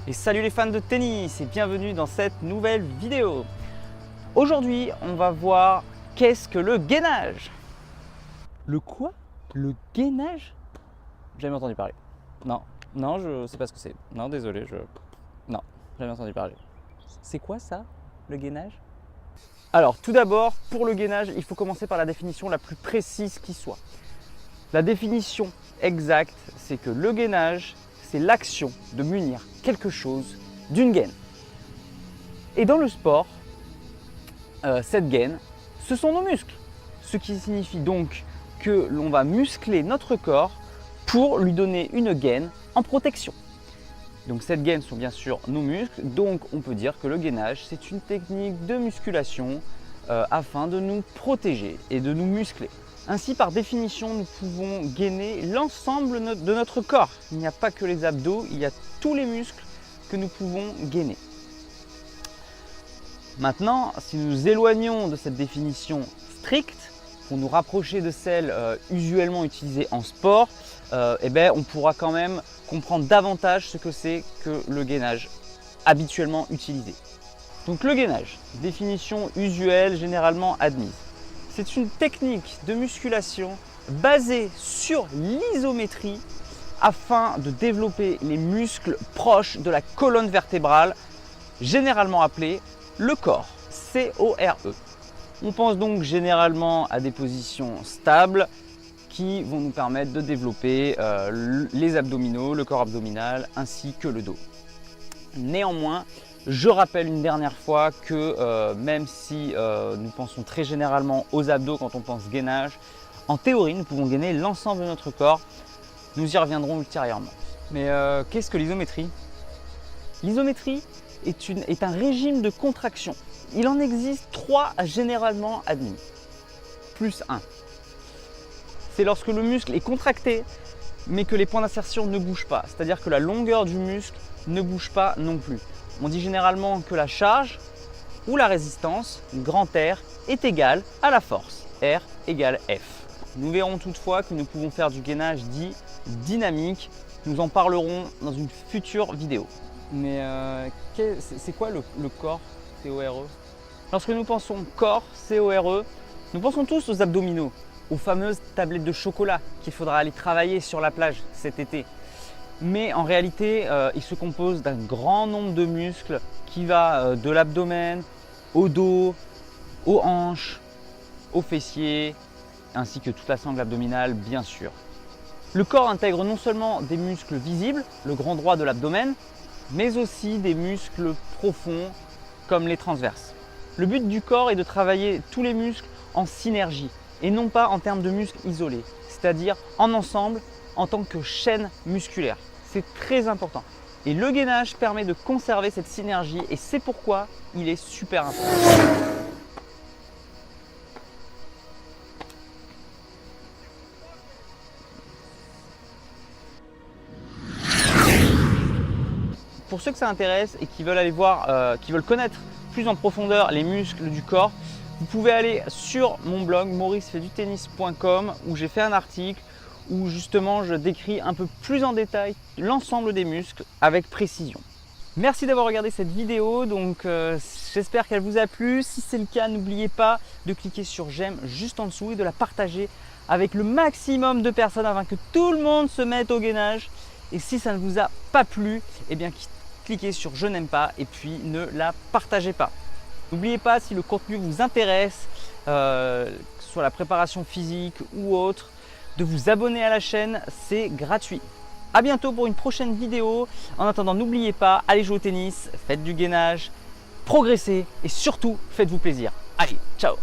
Et salut les fans de tennis et bienvenue dans cette nouvelle vidéo. Aujourd'hui, on va voir qu'est-ce que le gainage. Le quoi? Le gainage? Jamais entendu parler. Non, je sais pas ce que c'est. Non, désolé, non, jamais entendu parler. C'est quoi ça, le gainage? Alors, tout d'abord, pour le gainage, il faut commencer par la définition la plus précise qui soit. La définition exacte, c'est que le gainage, c'est l'action de munir quelque chose d'une gaine. Et dans le sport, cette gaine, ce sont nos muscles. Ce qui signifie donc que l'on va muscler notre corps pour lui donner une gaine en protection. Donc cette gaine sont bien sûr nos muscles, donc on peut dire que le gainage, c'est une technique de musculation afin de nous protéger et de nous muscler. Ainsi, par définition, nous pouvons gainer l'ensemble de notre corps. Il n'y a pas que les abdos, il y a tous les muscles que nous pouvons gainer. Maintenant, si nous nous éloignons de cette définition stricte, pour nous rapprocher de celle usuellement utilisée en sport, on pourra quand même comprendre davantage ce que c'est que le gainage habituellement utilisé. Donc le gainage, définition usuelle généralement admise. C'est une technique de musculation basée sur l'isométrie afin de développer les muscles proches de la colonne vertébrale, généralement appelée le core, C-O-R-E. On pense donc généralement à des positions stables qui vont nous permettre de développer les abdominaux, le corps abdominal ainsi que le dos. Néanmoins, je rappelle une dernière fois que même si nous pensons très généralement aux abdos quand on pense gainage, en théorie nous pouvons gainer l'ensemble de notre corps. Nous y reviendrons ultérieurement. Mais qu'est-ce que l'isométrie? L'isométrie est un régime de contraction. Il en existe 3 généralement admis, plus 1. C'est lorsque le muscle est contracté mais que les points d'insertion ne bougent pas, c'est-à-dire que la longueur du muscle ne bouge pas non plus. On dit généralement que la charge ou la résistance, grand R, est égale à la force, R égale F. Nous verrons toutefois que nous pouvons faire du gainage dit dynamique. Nous en parlerons dans une future vidéo. Mais c'est quoi le corps, C-O-R-E? Lorsque nous pensons corps, C-O-R-E, nous pensons tous aux abdominaux, aux fameuses tablettes de chocolat qu'il faudra aller travailler sur la plage cet été. Mais en réalité, il se compose d'un grand nombre de muscles qui va de l'abdomen au dos, aux hanches, aux fessiers, ainsi que toute la sangle abdominale bien sûr. Le corps intègre non seulement des muscles visibles, le grand droit de l'abdomen, mais aussi des muscles profonds comme les transverses. Le but du corps est de travailler tous les muscles en synergie et non pas en termes de muscles isolés, c'est-à-dire en ensemble en tant que chaîne musculaire. C'est très important. Et le gainage permet de conserver cette synergie et c'est pourquoi il est super important. Pour ceux que ça intéresse et qui veulent aller voir, qui veulent connaître plus en profondeur les muscles du corps, vous pouvez aller sur mon blog mauricefaitdutennis.com où j'ai fait un article où justement je décris un peu plus en détail l'ensemble des muscles avec précision. Merci d'avoir regardé cette vidéo, donc j'espère qu'elle vous a plu. Si c'est le cas, n'oubliez pas de cliquer sur j'aime juste en dessous et de la partager avec le maximum de personnes afin que tout le monde se mette au gainage. Et si ça ne vous a pas plu, eh bien cliquez sur je n'aime pas et puis ne la partagez pas. N'oubliez pas, si le contenu vous intéresse, que ce soit la préparation physique ou autre, de vous abonner à la chaîne, c'est gratuit. A bientôt pour une prochaine vidéo. En attendant, n'oubliez pas, allez jouer au tennis, faites du gainage, progressez et surtout, faites-vous plaisir. Allez, ciao!